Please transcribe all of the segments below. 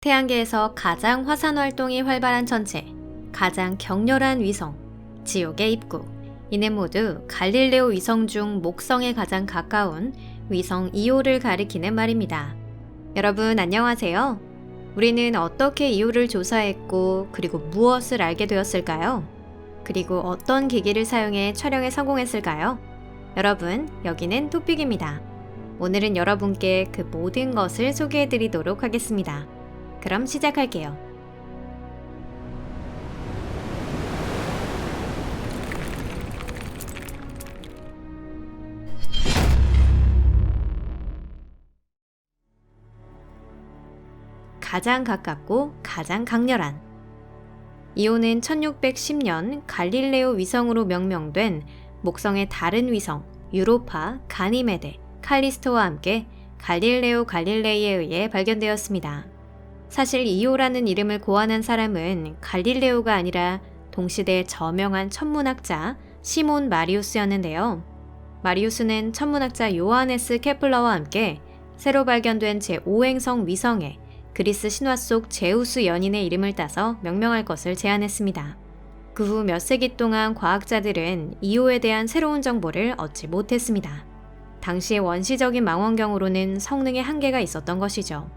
태양계에서 가장 화산 활동이 활발한 천체, 가장 격렬한 위성, 지옥의 입구. 이는 모두 갈릴레오 위성 중 목성에 가장 가까운 위성 이오를 가리키는 말입니다. 여러분 안녕하세요. 우리는 어떻게 이오를 조사했고 그리고 무엇을 알게 되었을까요? 그리고 어떤 기기를 사용해 촬영에 성공했을까요? 여러분, 여기는 토픽입니다. 오늘은 여러분께 그 모든 것을 소개해 드리도록 하겠습니다. 그럼 시작할게요. 가장 가깝고 가장 강렬한 이오는 1610년 갈릴레오 위성으로 명명된 목성의 다른 위성 유로파, 가니메데, 칼리스토와 함께 갈릴레오 갈릴레이에 의해 발견되었습니다. 사실 이오라는 이름을 고안한 사람은 갈릴레오가 아니라 동시대 저명한 천문학자 시몬 마리우스였는데요. 마리우스는 천문학자 요하네스 케플러와 함께 새로 발견된 제5행성 위성에 그리스 신화 속 제우스 연인의 이름을 따서 명명할 것을 제안했습니다. 그 후 몇 세기 동안 과학자들은 이오에 대한 새로운 정보를 얻지 못했습니다. 당시의 원시적인 망원경으로는 성능에 한계가 있었던 것이죠.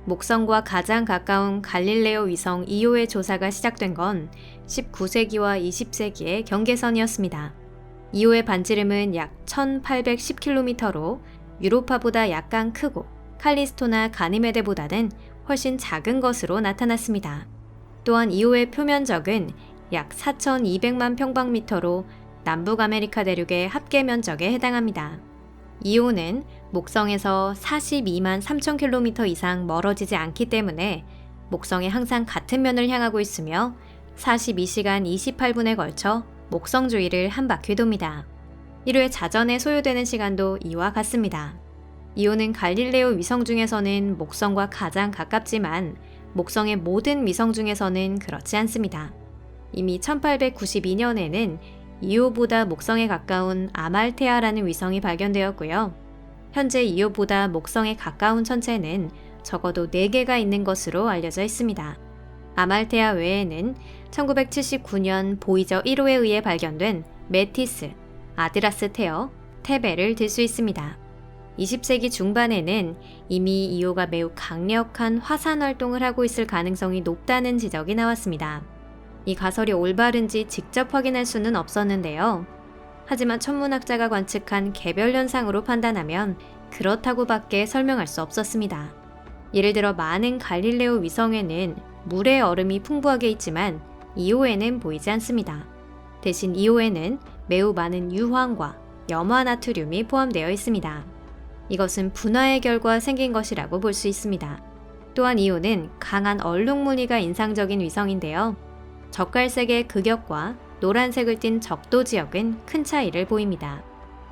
목성과 가장 가까운 갈릴레오 위성 이오의 조사가 시작된 건 19세기와 20세기의 경계선이었습니다. 이오의 반지름은 약 1810km로 유로파보다 약간 크고 칼리스토나 가니메데보다는 훨씬 작은 것으로 나타났습니다. 또한 이오의 표면적은 약 4200만 평방미터로 남북 아메리카 대륙의 합계 면적에 해당합니다. 이오는 목성에서 42만 3,000km 이상 멀어지지 않기 때문에 목성에 항상 같은 면을 향하고 있으며 42시간 28분에 걸쳐 목성 주위를 한 바퀴 돕니다. 1회 자전에 소요되는 시간도 이와 같습니다. 이오는 갈릴레오 위성 중에서는 목성과 가장 가깝지만 목성의 모든 위성 중에서는 그렇지 않습니다. 이미 1892년에는 이오보다 목성에 가까운 아말테아라는 위성이 발견되었고요. 현재 이오보다 목성에 가까운 천체는 적어도 4개가 있는 것으로 알려져 있습니다. 아말테아 외에는 1979년 보이저 1호에 의해 발견된 메티스, 아드라스 테어, 테베를 들 수 있습니다. 20세기 중반에는 이미 이오가 매우 강력한 화산 활동을 하고 있을 가능성이 높다는 지적이 나왔습니다. 이 가설이 올바른지 직접 확인할 수는 없었는데요. 하지만 천문학자가 관측한 개별 현상으로 판단하면 그렇다고밖에 설명할 수 없었습니다. 예를 들어 많은 갈릴레오 위성에는 물의 얼음이 풍부하게 있지만 이오에는 보이지 않습니다. 대신 이오에는 매우 많은 유황과 염화나트륨이 포함되어 있습니다. 이것은 분화의 결과 생긴 것이라고 볼 수 있습니다. 또한 이오는 강한 얼룩 무늬가 인상적인 위성인데요. 적갈색의 극역과 노란색을 띤 적도 지역은 큰 차이를 보입니다.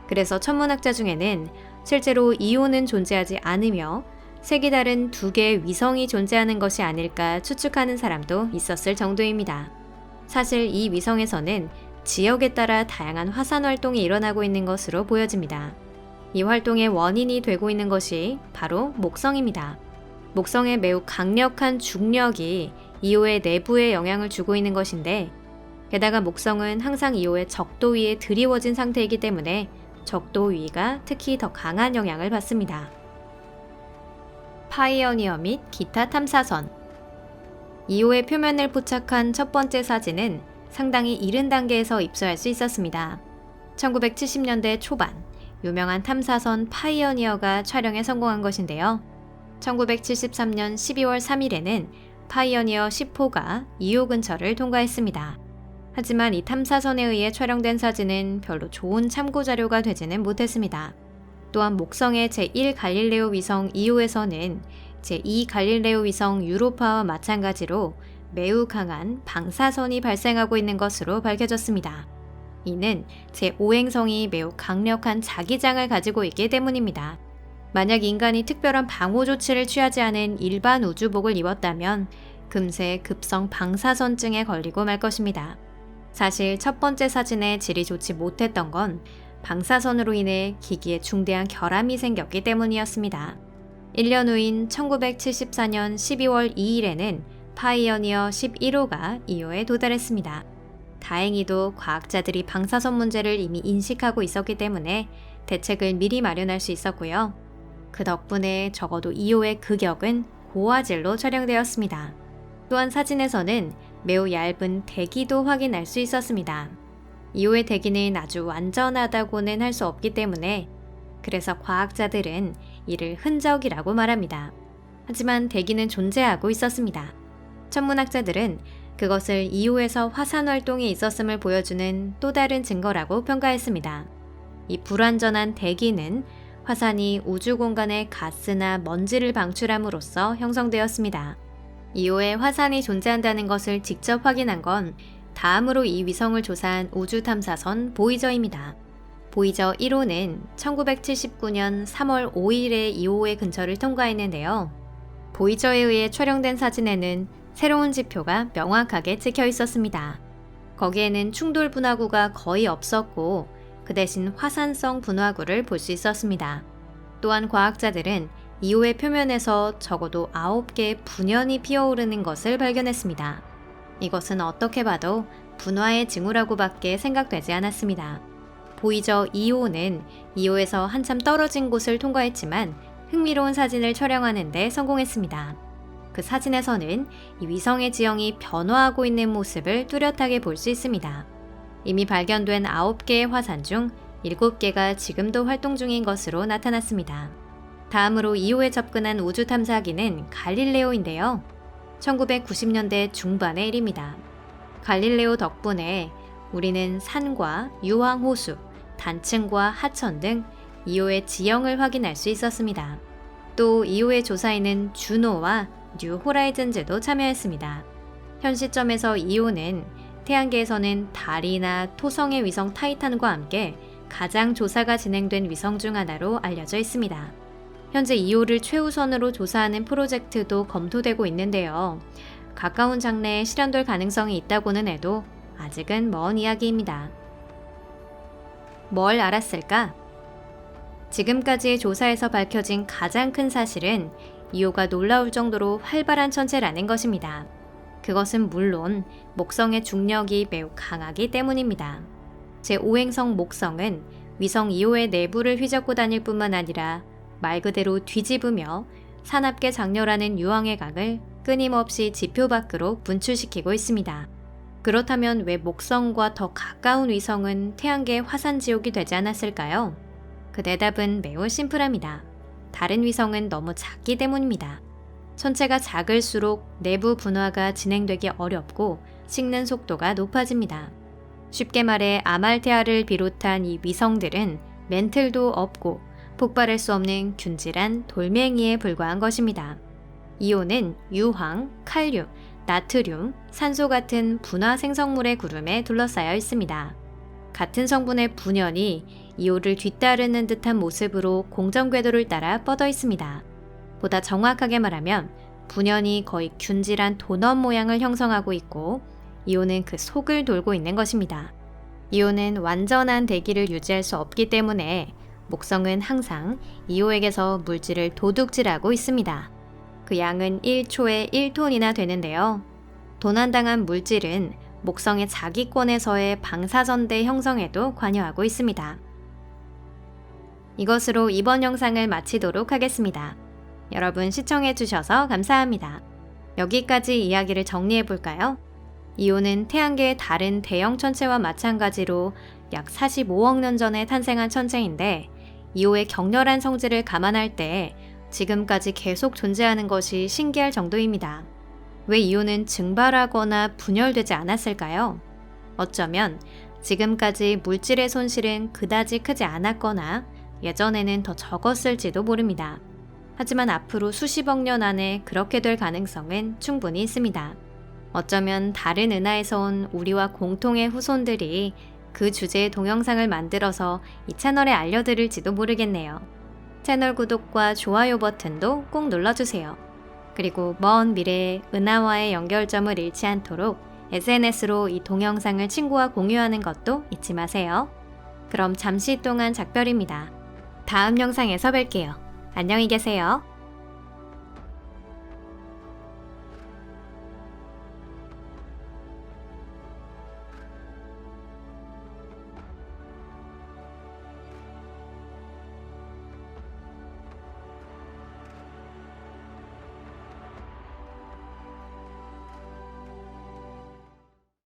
그래서 천문학자 중에는 실제로 이오는 존재하지 않으며 색이 다른 2개의 위성이 존재하는 것이 아닐까 추측하는 사람도 있었을 정도입니다. 사실 이 위성에서는 지역에 따라 다양한 화산 활동이 일어나고 있는 것으로 보여집니다. 이 활동의 원인이 되고 있는 것이 바로 목성입니다. 목성의 매우 강력한 중력이 이오의 내부에 영향을 주고 있는 것인데, 게다가 목성은 항상 이오의 적도 위에 드리워진 상태이기 때문에 적도 위가 특히 더 강한 영향을 받습니다. 파이어니어 및 기타 탐사선. 이오의 표면을 포착한 첫 번째 사진은 상당히 이른 단계에서 입수할 수 있었습니다. 1970년대 초반, 유명한 탐사선 파이어니어가 촬영에 성공한 것인데요. 1973년 12월 3일에는 파이어니어 10호가 이오 근처를 통과했습니다. 하지만 이 탐사선에 의해 촬영된 사진은 별로 좋은 참고 자료가 되지는 못했습니다. 또한 목성의 제1 갈릴레오 위성 이오에서는 제2 갈릴레오 위성 유로파와 마찬가지로 매우 강한 방사선이 발생하고 있는 것으로 밝혀졌습니다. 이는 제5행성이 매우 강력한 자기장을 가지고 있기 때문입니다. 만약 인간이 특별한 방호 조치를 취하지 않은 일반 우주복을 입었다면 금세 급성 방사선증에 걸리고 말 것입니다. 사실 첫 번째 사진의 질이 좋지 못했던 건 방사선으로 인해 기기에 중대한 결함이 생겼기 때문이었습니다. 1년 후인 1974년 12월 2일에는 파이어니어 11호가 이오에 도달했습니다. 다행히도 과학자들이 방사선 문제를 이미 인식하고 있었기 때문에 대책을 미리 마련할 수 있었고요. 그 덕분에 적어도 이오의 극역은 고화질로 촬영되었습니다. 또한 사진에서는 매우 얇은 대기도 확인할 수 있었습니다. 이오의 대기는 아주 완전하다고는 할 수 없기 때문에 그래서 과학자들은 이를 흔적이라고 말합니다. 하지만 대기는 존재하고 있었습니다. 천문학자들은 그것을 이오에서 화산 활동이 있었음을 보여주는 또 다른 증거라고 평가했습니다. 이 불완전한 대기는 화산이 우주 공간에 가스나 먼지를 방출함으로써 형성되었습니다. 이오에 화산이 존재한다는 것을 직접 확인한 건 다음으로 이 위성을 조사한 우주 탐사선 보이저입니다. 보이저 1호는 1979년 3월 5일에 이오의 근처를 통과했는데요. 보이저에 의해 촬영된 사진에는 새로운 지표가 명확하게 찍혀 있었습니다. 거기에는 충돌 분화구가 거의 없었고 그 대신 화산성 분화구를 볼 수 있었습니다. 또한 과학자들은 이오의 표면에서 적어도 9개의 분연이 피어오르는 것을 발견했습니다. 이것은 어떻게 봐도 분화의 징후라고밖에 생각되지 않았습니다. 보이저 2호는 이오에서 한참 떨어진 곳을 통과했지만 흥미로운 사진을 촬영하는 데 성공했습니다. 그 사진에서는 이 위성의 지형이 변화하고 있는 모습을 뚜렷하게 볼 수 있습니다. 이미 발견된 9개의 화산 중 7개가 지금도 활동 중인 것으로 나타났습니다. 다음으로 이오에 접근한 우주 탐사기는 갈릴레오인데요. 1990년대 중반의 일입니다. 갈릴레오 덕분에 우리는 산과 유황호수, 단층과 하천 등 이오의 지형을 확인할 수 있었습니다. 또 이오의 조사에는 주노와 뉴 호라이즌즈도 참여했습니다. 현 시점에서 이오는 태양계에서는 달이나 토성의 위성 타이탄과 함께 가장 조사가 진행된 위성 중 하나로 알려져 있습니다. 현재 이오를 최우선으로 조사하는 프로젝트도 검토되고 있는데요. 가까운 장래에 실현될 가능성이 있다고는 해도 아직은 먼 이야기입니다. 뭘 알았을까? 지금까지의 조사에서 밝혀진 가장 큰 사실은 이오가 놀라울 정도로 활발한 천체라는 것입니다. 그것은 물론 목성의 중력이 매우 강하기 때문입니다. 제5행성 목성은 위성 이오의 내부를 휘젓고 다닐 뿐만 아니라 말 그대로 뒤집으며 사납게 장렬하는 유황의 강을 끊임없이 지표 밖으로 분출시키고 있습니다. 그렇다면 왜 목성과 더 가까운 위성은 태양계의 화산 지옥이 되지 않았을까요? 그 대답은 매우 심플합니다. 다른 위성은 너무 작기 때문입니다. 천체가 작을수록 내부 분화가 진행되기 어렵고 식는 속도가 높아집니다. 쉽게 말해 아말테아를 비롯한 이 위성들은 멘틀도 없고 폭발할 수 없는 균질한 돌멩이에 불과한 것입니다. 이오는 유황, 칼륨, 나트륨, 산소 같은 분화 생성물의 구름에 둘러싸여 있습니다. 같은 성분의 분연이 이오를 뒤따르는 듯한 모습으로 공전 궤도를 따라 뻗어 있습니다. 보다 정확하게 말하면 분연이 거의 균질한 도넛 모양을 형성하고 있고 이오는 그 속을 돌고 있는 것입니다. 이오는 완전한 대기를 유지할 수 없기 때문에 목성은 항상 이오에게서 물질을 도둑질하고 있습니다. 그 양은 1초에 1톤이나 되는데요. 도난당한 물질은 목성의 자기권에서의 방사선대 형성에도 관여하고 있습니다. 이것으로 이번 영상을 마치도록 하겠습니다. 여러분 시청해주셔서 감사합니다. 여기까지 이야기를 정리해볼까요? 이오는 태양계의 다른 대형 천체와 마찬가지로 약 45억 년 전에 탄생한 천체인데 이오의 격렬한 성질을 감안할 때 지금까지 계속 존재하는 것이 신기할 정도입니다. 왜 이오는 증발하거나 분열되지 않았을까요? 어쩌면 지금까지 물질의 손실은 그다지 크지 않았거나 예전에는 더 적었을지도 모릅니다. 하지만 앞으로 수십억 년 안에 그렇게 될 가능성은 충분히 있습니다. 어쩌면 다른 은하에서 온 우리와 공통의 후손들이 그 주제의 동영상을 만들어서 이 채널에 알려드릴지도 모르겠네요. 채널 구독과 좋아요 버튼도 꼭 눌러주세요. 그리고 먼 미래에 은하와의 연결점을 잃지 않도록 SNS로 이 동영상을 친구와 공유하는 것도 잊지 마세요. 그럼 잠시 동안 작별입니다. 다음 영상에서 뵐게요. 안녕히 계세요.